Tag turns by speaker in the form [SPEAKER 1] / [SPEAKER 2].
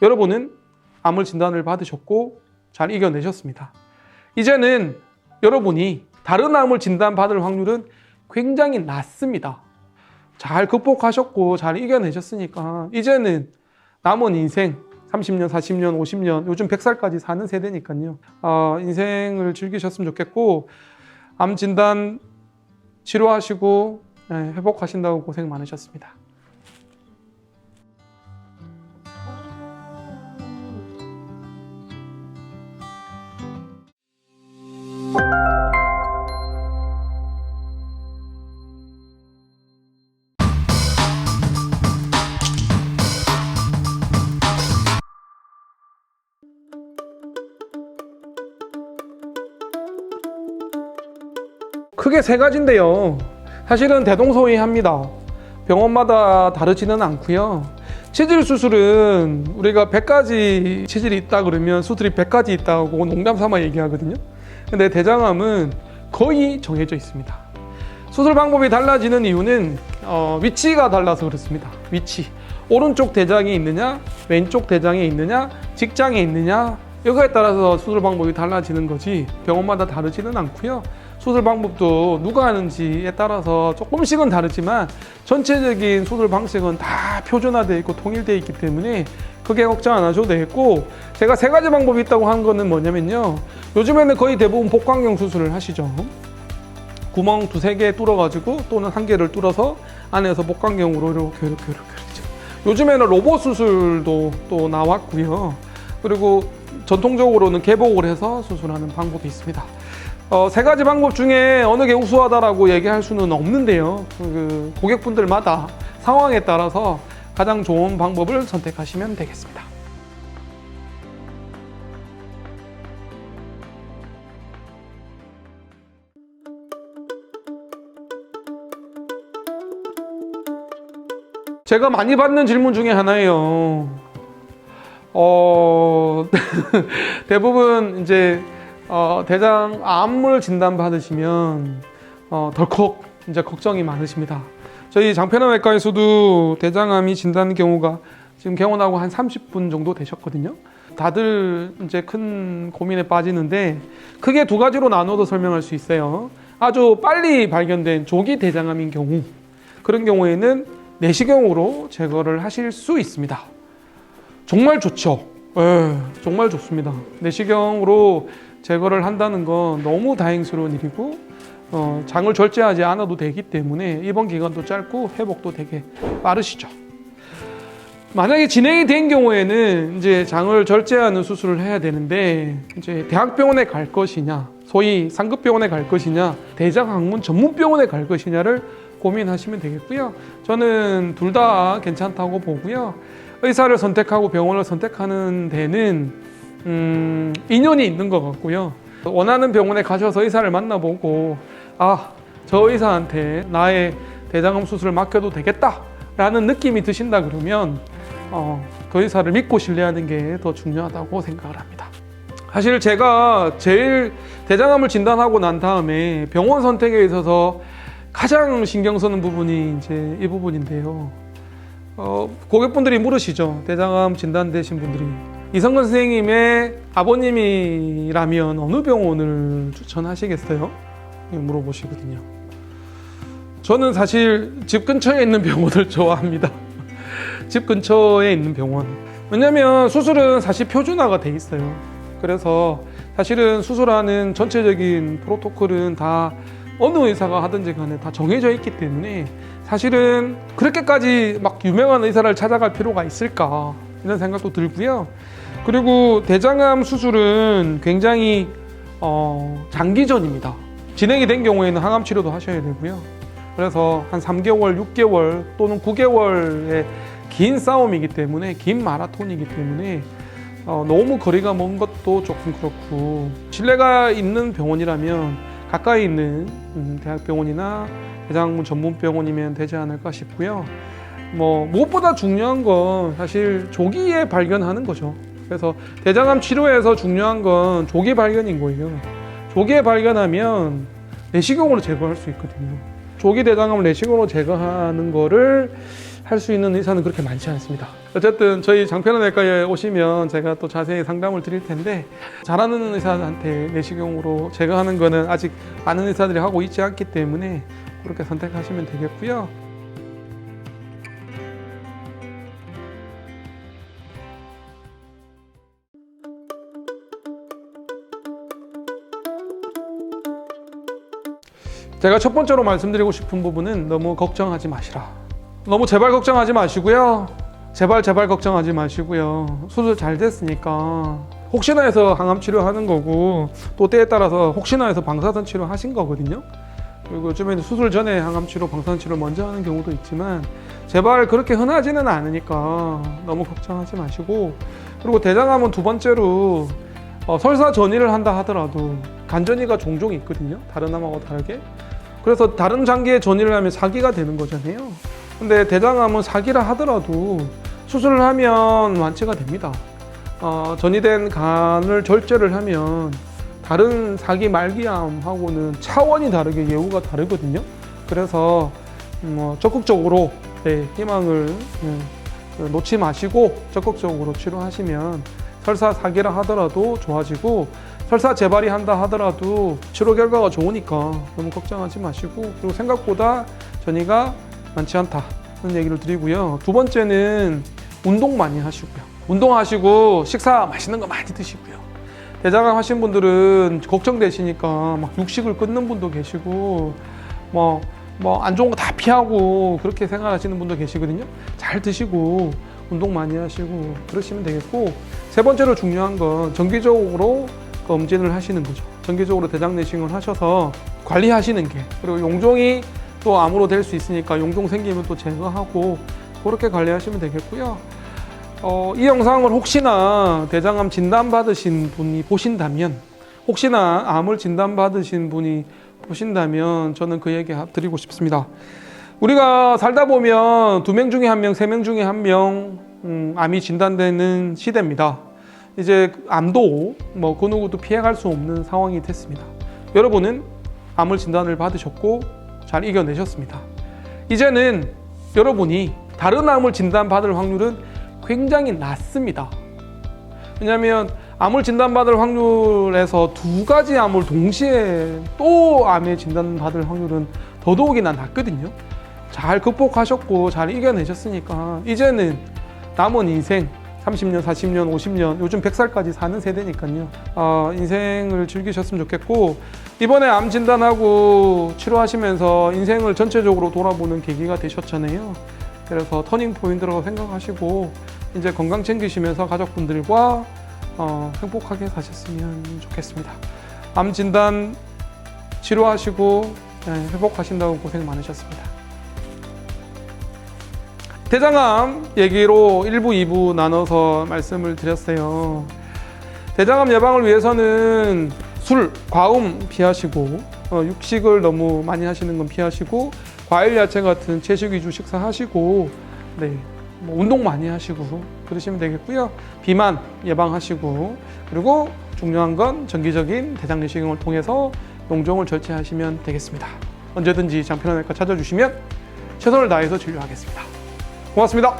[SPEAKER 1] 여러분은 암을 진단을 받으셨고 잘 이겨내셨습니다. 이제는 여러분이 다른 암을 진단받을 확률은 굉장히 낮습니다. 잘 극복하셨고 잘 이겨내셨으니까 이제는 남은 인생 30년, 40년, 50년, 요즘 100살까지 사는 세대니까요. 인생을 즐기셨으면 좋겠고 암 진단 치료하시고 회복하신다고 고생 많으셨습니다. 크게 세 가지인데요. 사실은 대동소이합니다. 병원마다 다르지는 않고요. 치질 수술은 우리가 100가지 치질이 있다 그러면 수술이 100가지 있다고 농담 삼아 얘기하거든요. 근데 대장암은 거의 정해져 있습니다. 수술 방법이 달라지는 이유는 위치가 달라서 그렇습니다. 위치. 오른쪽 대장이 있느냐, 왼쪽 대장에 있느냐, 직장에 있느냐, 이거에 따라서 수술 방법이 달라지는 거지 병원마다 다르지는 않고요. 수술 방법도 누가 하는지에 따라서 조금씩은 다르지만 전체적인 수술 방식은 다 표준화되어 있고 통일되어 있기 때문에 크게 걱정 안 하셔도 되겠고, 제가 세 가지 방법이 있다고 한 거는 뭐냐면요, 요즘에는 거의 대부분 복강경 수술을 하시죠. 구멍 두세 개 뚫어가지고 또는 한 개를 뚫어서 안에서 복강경으로 이렇게 요즘에는 로봇 수술도 또 나왔고요. 그리고 전통적으로는 개복을 해서 수술하는 방법이 있습니다. 세 가지 방법 중에 어느 게 우수하다라고 얘기할 수는 없는데요. 고객분들마다 상황에 따라서 가장 좋은 방법을 선택하시면 되겠습니다. 제가 많이 받는 질문 중에 하나예요. 대부분 이제 대장암을 진단 받으시면 덜컥 이제 걱정이 많으십니다. 저희 장편외과에서도 대장암이 진단 경우가 지금 개원하고 한 30분 정도 되셨거든요. 다들 이제 큰 고민에 빠지는데 크게 두 가지로 나눠서 설명할 수 있어요. 아주 빨리 발견된 조기 대장암인 경우, 그런 경우에는 내시경으로 제거를 하실 수 있습니다. 정말 좋죠. 정말 좋습니다. 내시경으로 제거를 한다는 건 너무 다행스러운 일이고, 장을 절제하지 않아도 되기 때문에 입원 기간도 짧고 회복도 되게 빠르시죠. 만약에 진행이 된 경우에는 이제 장을 절제하는 수술을 해야 되는데, 이제 대학병원에 갈 것이냐, 소위 상급병원에 갈 것이냐, 대장학문 전문병원에 갈 것이냐를 고민하시면 되겠고요. 저는 둘 다 괜찮다고 보고요. 의사를 선택하고 병원을 선택하는 데는 인연이 있는 것 같고요. 원하는 병원에 가셔서 의사를 만나보고 저 의사한테 나의 대장암 수술을 맡겨도 되겠다라는 느낌이 드신다 그러면 그 의사를 믿고 신뢰하는 게 더 중요하다고 생각을 합니다. 사실 제가 제일 대장암을 진단하고 난 다음에 병원 선택에 있어서 가장 신경 쓰는 부분이 이제 이 부분인데요. 고객분들이 물으시죠. 대장암 진단되신 분들이 이성근 선생님의 아버님이라면 어느 병원을 추천하시겠어요? 물어보시거든요. 저는 사실 집 근처에 있는 병원을 좋아합니다. 집 근처에 있는 병원. 왜냐면 수술은 사실 표준화가 돼 있어요. 그래서 사실은 수술하는 전체적인 프로토콜은 다 어느 의사가 하든지 간에 다 정해져 있기 때문에 사실은 그렇게까지 막 유명한 의사를 찾아갈 필요가 있을까 이런 생각도 들고요. 그리고 대장암 수술은 굉장히 장기전입니다. 진행이 된 경우에는 항암 치료도 하셔야 되고요. 그래서 한 3개월, 6개월 또는 9개월의 긴 싸움이기 때문에, 긴 마라톤이기 때문에 너무 거리가 먼 것도 조금 그렇고, 신뢰가 있는 병원이라면 가까이 있는 대학병원이나 대장암 전문병원이면 되지 않을까 싶고요. 무엇보다 중요한 건 사실 조기에 발견하는 거죠. 그래서 대장암 치료에서 중요한 건 조기 발견인 거예요. 조기에 발견하면 내시경으로 제거할 수 있거든요. 조기 대장암을 내시경으로 제거하는 거를 할 수 있는 의사는 그렇게 많지 않습니다. 어쨌든 저희 장편외과에 오시면 제가 또 자세히 상담을 드릴 텐데, 잘하는 의사한테 내시경으로 제가 하는 거는 아직 많은 의사들이 하고 있지 않기 때문에 그렇게 선택하시면 되겠고요. 제가 첫 번째로 말씀드리고 싶은 부분은 너무 걱정하지 마시라. 너무 제발 걱정하지 마시고요. 제발 걱정하지 마시고요. 수술 잘 됐으니까 혹시나 해서 항암 치료하는 거고, 또 때에 따라서 혹시나 해서 방사선 치료 하신 거거든요. 그리고 요즘에는 수술 전에 항암 치료, 방사선 치료 먼저 하는 경우도 있지만, 제발 그렇게 흔하지는 않으니까 너무 걱정하지 마시고, 그리고 대장암은 두 번째로 설사 전이를 한다 하더라도 간전이가 종종 있거든요. 다른 암하고 다르게. 그래서 다른 장기에 전이를 하면 사기가 되는 거잖아요. 근데 대장암은 사기라 하더라도 수술을 하면 완치가 됩니다. 전이된 간을 절제를 하면 다른 사기 말기암하고는 차원이 다르게 예후가 다르거든요. 그래서 적극적으로 희망을 놓지 마시고 적극적으로 치료하시면 설사 사기라 하더라도 좋아지고, 설사 재발이 한다 하더라도 치료 결과가 좋으니까 너무 걱정하지 마시고, 그리고 생각보다 전이가 많지 않다는 얘기를 드리고요. 두 번째는 운동 많이 하시고요. 운동하시고 식사 맛있는 거 많이 드시고요. 대장암 하신 분들은 걱정되시니까 막 육식을 끊는 분도 계시고, 안 좋은 거 다 피하고 그렇게 생각하시는 분도 계시거든요. 잘 드시고 운동 많이 하시고 그러시면 되겠고, 세 번째로 중요한 건 정기적으로 검진을 하시는 거죠. 정기적으로 대장 내시경을 하셔서 관리하시는 게, 그리고 용종이 또 암으로 될 수 있으니까 용종 생기면 또 제거하고 그렇게 관리하시면 되겠고요. 이 영상을 혹시나 대장암 진단받으신 분이 보신다면, 혹시나 암을 진단받으신 분이 보신다면 저는 그 얘기 드리고 싶습니다. 우리가 살다 보면 2명 중에 1명, 3명 중에 1명 암이 진단되는 시대입니다. 이제 암도 그 누구도 피해갈 수 없는 상황이 됐습니다. 여러분은 암을 진단을 받으셨고 잘 이겨내셨습니다. 이제는 여러분이 다른 암을 진단받을 확률은 굉장히 낮습니다. 왜냐하면 암을 진단받을 확률에서 2가지 암을 동시에 또 암에 진단받을 확률은 더더욱이나 낮거든요. 잘 극복하셨고 잘 이겨내셨으니까 이제는 남은 인생 30년, 40년, 50년, 요즘 100살까지 사는 세대니까요. 인생을 즐기셨으면 좋겠고, 이번에 암 진단하고 치료하시면서 인생을 전체적으로 돌아보는 계기가 되셨잖아요. 그래서 터닝 포인트라고 생각하시고 이제 건강 챙기시면서 가족분들과 행복하게 사셨으면 좋겠습니다. 암 진단 치료하시고 회복하신다고 고생 많으셨습니다. 대장암 얘기로 1부, 2부 나눠서 말씀을 드렸어요. 대장암 예방을 위해서는 술, 과음 피하시고, 육식을 너무 많이 하시는 건 피하시고, 과일, 야채 같은 채식 위주 식사하시고, 운동 많이 하시고 그러시면 되겠고요. 비만 예방하시고, 그리고 중요한 건 정기적인 대장 내시경을 통해서 용종을 절제하시면 되겠습니다. 언제든지 장편외과 찾아주시면 최선을 다해서 진료하겠습니다. 고맙습니다.